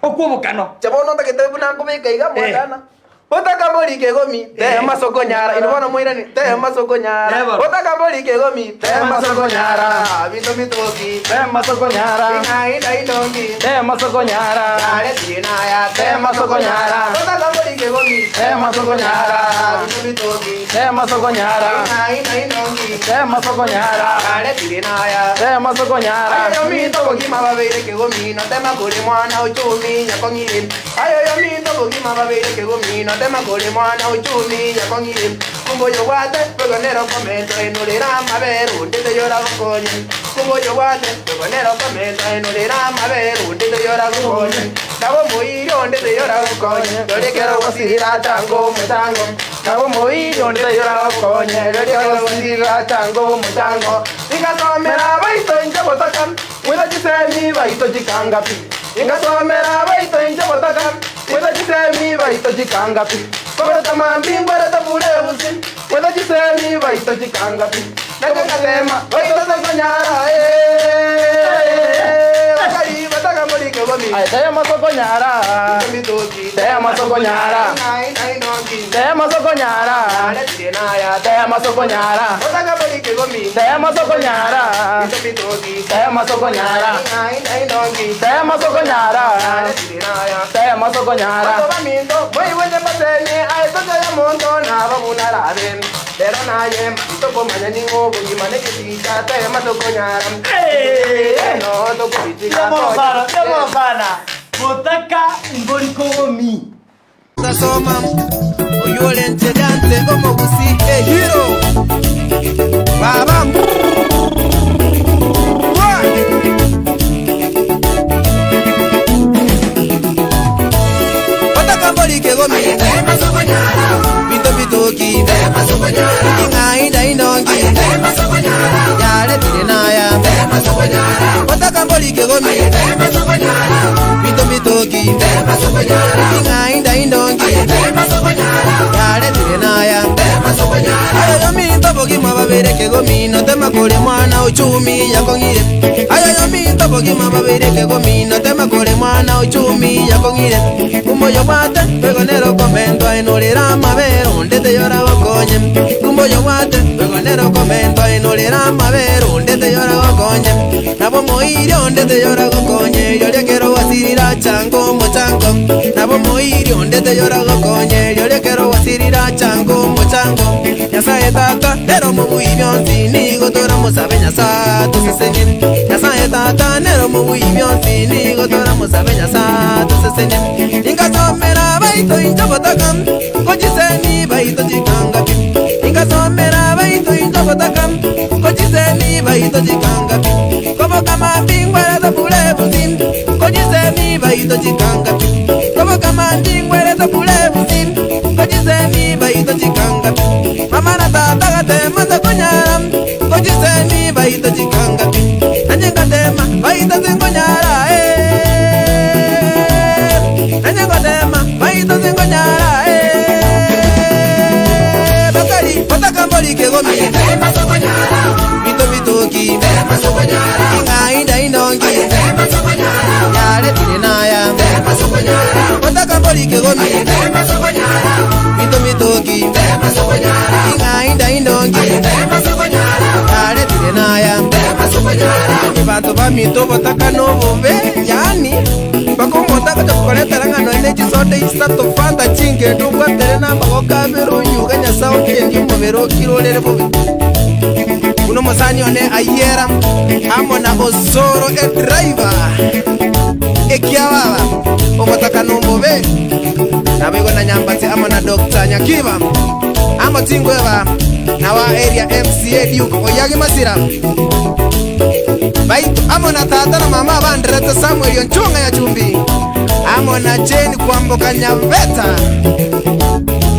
okubukano chabono takete buna kubika iga mwana otakamboli kegomi te masoko nyara inobona moirani te masoko nyara otakamboli kegomi te masoko nyara binto bitoki te masoko nyara inai dai dongi te masoko nyara ale dina ya te masoko nyara otakamboli kegomi te masoko nyara binto bitoki te masoko nyara inai dai dongi te masoko nyara ale dina ya te masoko nyara ayo minto bogi mababere kegomi no te makuri mwana uchumi nyakongiri ayo minto bogi mababere kegomi no tema kole mwana uchumi yakongire kumbo yo wate pegonero komento enulira maberu ndete yora gukonye kumbo yo wate pegonero komento enulira maberu ndete yora gukonye nabo muiro ndete yora gukonye lorekero wasira tango mutango nabo muiro ndete yora gukonye lorekero wasira tango mutango ingasomera baito injabotakam weda jisemi baito jikangapi ingasomera baito injabotakam weda jisemi baito jikangapi Kobra tamambi mbara tabule usin weda jisemi baito jikangapi nakakatema baito takanyara wakari bataka mori kegomi ay taya masoko nyara taya masoko nyara taya masoko nyara taya masoko nyara bataka mori kegomi taya masoko nyara taya masoko nyara taya masoko nyara taya masoko nyara boy wede pateni ay toja ya monto na babuna raben pero na yem to ko manani ngo bugi maneke tita taya masoko nyara no to kuitika Demo bana botaka ngori kogomi tasoma oyole ntedante omogusi hero baba Otakamboli kegomi masoko nyara binto bitoki masoko nyara ingaida indongi masoko nyara yale tirinaya masoko nyara Otakamboli kegomi masoko nyara binto bitoki masoko nyara ingaida indongi masoko nyara yale tirinaya masoko nyara ayo minto bogi mababere kegomi no tema kole mwana uchumi yakongire ayo minto bogi mababere kegomi no tema kole mwana uchumi yakongire kumbo yo wate pegonero komento ainulira maberu ndete yora wakonye kumbo yo wate pegonero komento ainulira maberu ndete yora wakonye nabo moirio ndete yora wakonye yore kero wasirira chango mochango nabo moirio ndete yora wakonye yore kero wasirira chango mochango nyasaye tata nero mubuibionsi ni gotora musabe nyasa tusesenye nyasaye tata nero mubuibionsi ni gotora musabe nyasa tusesenye ingasomera baito injabotakam kojiseni baito jikangapi ingasomera baito injabotakam kojiseni baito jikangapi kobo kama bingwera da bule butin kojiseni baito jikangapi kobo kama bingwera da bule butin kojiseni baito jikangapi mama na tata gate manda konyaram kojiseni baito jikangapi anyenga tema baito zingonyara anyengodema baito zingonyara bakari batakamboli kegomi masoko nyara bito bitoki masoko nyara ingaida indongi masoko nyara yale tirinaya masoko nyara batakamboli kegomi masoko nyara bito bitoki masoko nyara ingaida indongi masoko nyara yale tirinaya masoko nyara bato ba mito batakano bombe yani bakomotaka chokoleta ngano ine chisote isato fanta chinge ndubwa terena bagoka bero yuga nyasao kendi mobero kirolere bobe uno mosani one ayera amona osoro e driver ekiawa omotaka nombobe nabego na nyambati amona Dr. Nyakiba amotingweba nawa area MCA Duke oyagi masira baito amona tata na mama bandreta Samuel yonchunga ya chumbi amona Jane kwamboka nyaveta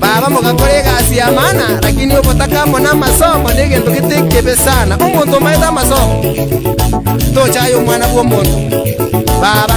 baba mukakore gasi ya mana lakini ubotaka mona masomo nige ndukiteke sana umuntu maida masomo tochayo mwana bw'omuntu baba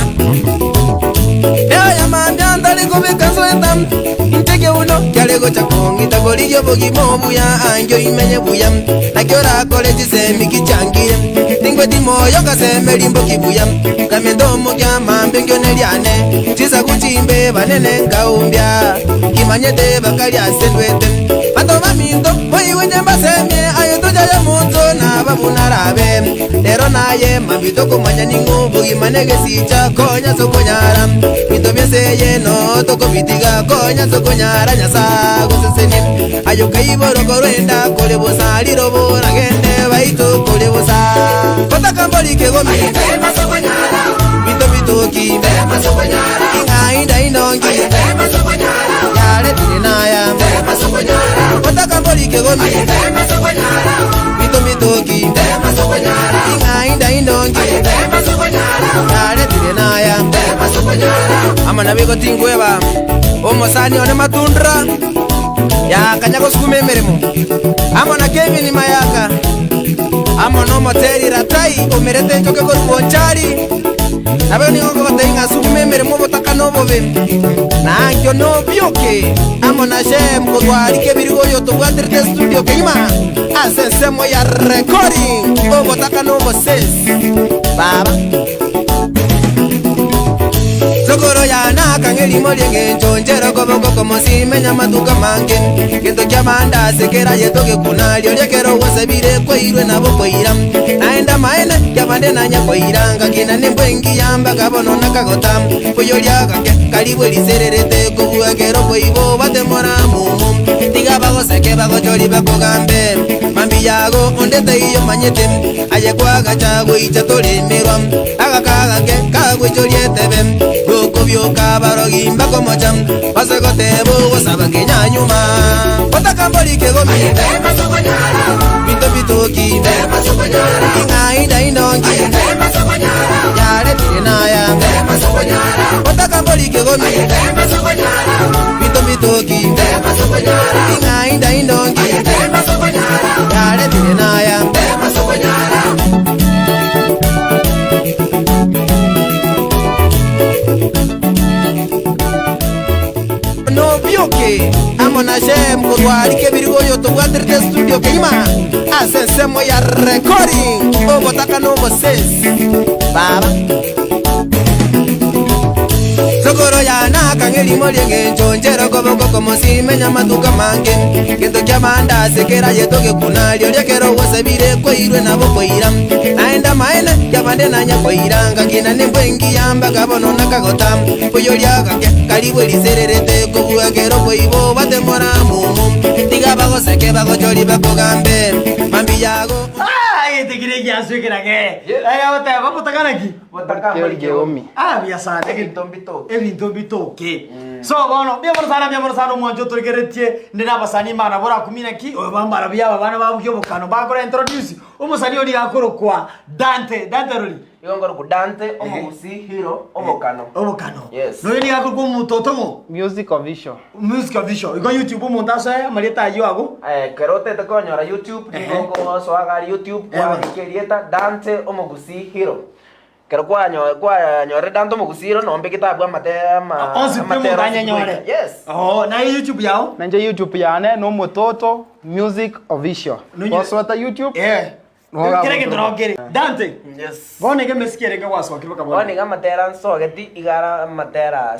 ya manda ndali kubika zoetam intege uno kyale Ego chakongi taboli yo bogi mobuya anjo imenye buya. Nakiora college semi kichangie. Tingwe timoyo kaseme limbo kibuya. Kamendo mogya mambe ngyo neliane. Chisa kuchimbe banene ngaumbya. Kimanyete bakali asendwete. Ando mamindo boyi wenyamba semye ayo toja munzo na babunarabe. Lero naye mambito kumanya ningu bogi manege sicha konya sokonyara. Mito byeseye no toko bitiga konya sokonyara nyasa guseseni. Ayo kaiboro korenda kole bosali robo ragende baito kole bosa. Kota kamboli kegomi tema sokonyara. Mito bitoki tema sokonyara. Inga indongi tema sokonyara. Yale tinaya tema sokonyara. Kota kamboli kegomi tema sokonyara. Mito bitoki tema sokonyara. Inga indongi tema sokonyara. Yale tinaya tema sokonyara. Amana bego tingweba. Omosani one matundra. Ya kanyago skume meremo. Amona Kevin Mayaka. Amono moteri ratai omerete njoke ko bonchari. Nabe ni ngo gotenga skume meremo botaka no bobe. Na ngyo no bioke. Amona shem ko twari ke birigo yo to bwatere studio keima. Asensemo ya recording. O botaka no boses. Baba. Sokoro ya na kangeli molenge njonjero koboko komosi menya matuka mange kento kyamanda sekera yetoke kunalyo lekero wasabire koirwe nabo koira naenda maene kyabande nanya koiranga kina nembwengi yamba kabono nakagota koyolya kake kalibwe lisererete kobuagero koibo batemora mumu tiga bago seke bago joli bakogambe mambi yago ondete iyo manyete aye kwaga chago ichatolemerwa agakaga ke kagwe jolietebe Kobyo kabarogi mbako mocham Paso kotebo wasaba kenya nyuma Kota kamboli kegomi Tema sokonyara Pito pitoki Tema sokonyara Inga indongi Tema sokonyara Yare tinaya Tema sokonyara Kota kamboli kegomi Tema sokonyara Pito pitoki Tema sokonyara Inga indongi Tema sokonyara Yare tinaya Tema sokonyara Okay, amona shem ko twali ke birigo yo to bwatere studio keima asensemo ya recording o botaka no boses baba Sokoro ya na kangeli molenge njonjero koboko komosi menya matuka mange kento kyamanda sekera yetoke kunalyo lekero wasabire koirwe nabo koira naenda maene kyabande nanya koiranga kina nembwengi yamba kabono nakagota koyolya kake kalibwe lisererete kobuagero koibo batemora mumu tiga bago seke bago joli bakogambe mambi yago te quiere que hace que la que ay bota vamos takana ki Botaka mboli kegomi. biasa Evintombito. Evintombito ke so bono biamoro sana mwanjo togeretie ndina basani mana bora kumina ki o bambara bya bana babyo bukano bakora introduce umusani oli akoro kwa Dante roli Yongoro ku Dante omugusi hero obokano. Yes. No yoni akoro ku mutoto mo Music of Vision. Iko YouTube mo ndasa maleta yo ago Kerote te konyora YouTube ngo so aga YouTube kwa kerieta Dante omugusi hero. Kero kwa nyore Dante omugusi hero no mbe kitabu amatema nyore. Yes. Oh na YouTube yao Nanje YouTube yane no mutoto Music of Vision. Waswata YouTube? Kira que no quiere Dante. Yes. Bone que mesikiere que waso kiba kabone. Bone gamatera nsogeti igara matera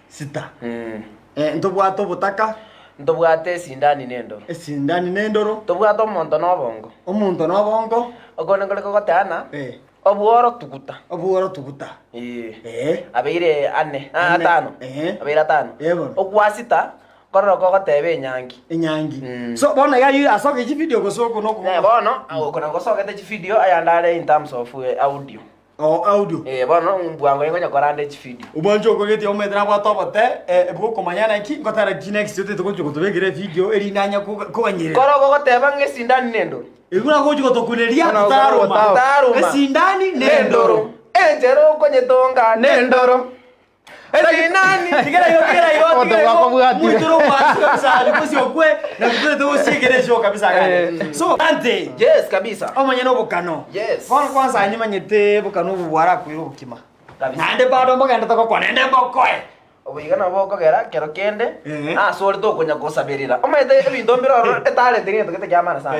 sita. Ntobwato butaka Ntobwate sindani nendoro. Sindani nendoro. Tobwato omonto nobongo. Omonto nobongo. Ogone ngole kokotana. Obuoro tukuta. Abeire ane. Atano. Abeire atano. Okwasita kororo kokotebe enyangi. So bona ya yu asoke chi video kosoko no ko. Bono okona kosoke te chi video ayandale in terms of audio. Audio. Bono mbwango ngonya korande chi video. Ubonjo ko geti omedra kwa tobote bwo komanyana ki ngotara chi next yote to kutubegere video eri nanya ko banyire. Kororo kokoteba ngesindani nendo. Iguna ko jiko tokuneria taruma. Sindani nendoro. Enjero konye tonga nendoro. Nani? Tigera yo. Muito kabisa. Alikusi okwe na kutule tu usigere show kabisa gani. So Dante. Yes kabisa. Omanyana obokano. Yes. Kwanza anyima nyete bokano bubwara kwiro bukima. Kabisa. Nande bado mbogenda tako kwa nende bokoe. obigana boko gera kero kende sori to kunya kusabirira omete ebinto mbiro talent ngito kete kyamana sana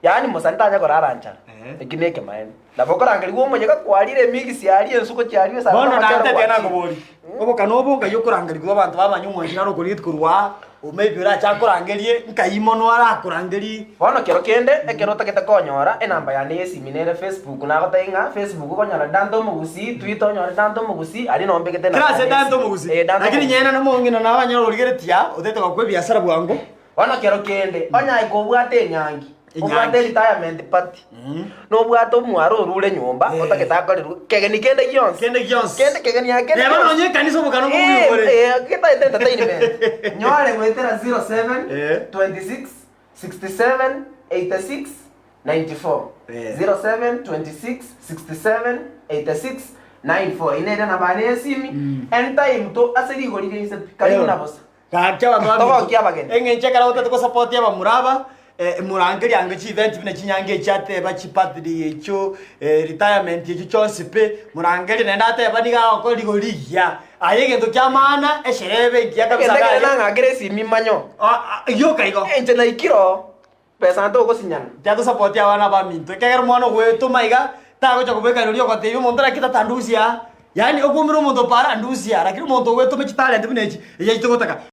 yani musantanya korarancha ikineke maene nabokorangeri gwo mwenye gatwarire migisi yari ensuko cyari sana bono nante tena kubori obo kanobo ngayo kurangeri gwo abantu babanyumwe nsharo kurit kurwa maybe ura chakurangerie nkayimono ara kurangeri bono kero kende ekero takete konyora enamba yane yesiminere Facebook nagotainga Facebook konyora danto mugusi Twitter nyora danto mugusi ari nombegete na krase danto mugusi lakini nyena no mongina na abanyoro oligeretia utete kwa biashara bwango bono kero kende onya ikobwate nyangi ubwate retirement party no bwato mwaro rule nyumba otaketakorerwa kegeni kende gyonse kende kegeni yake neba nonye kanisa mukano mubiyore kita entertainment nyore mwetera 07 26 67 86 94 07 26 67 86 94 inenda na bane simi anytime to aseri golire karibu na bosa kakya bantu engenche kara utete ko support ya bamuraba murangeri yange chi event bine kinyange cyate bakipatri echo retirement echo cyose pe murangeri nenda ate baniga ko ligoliya ayegento kyamana esherebe yakabisa ga nanga agresi mimanyo yo kaigo enje na ikiro pesa ndo ko sinyana tyato support ya bana ba minto kegera mwana gwetu maiga tago cha kubeka ryo ko teyo mondra kita tandusia yani okumiro mondo para andusia lakini mondo gwetu mechi talent bine echi yechitogotaka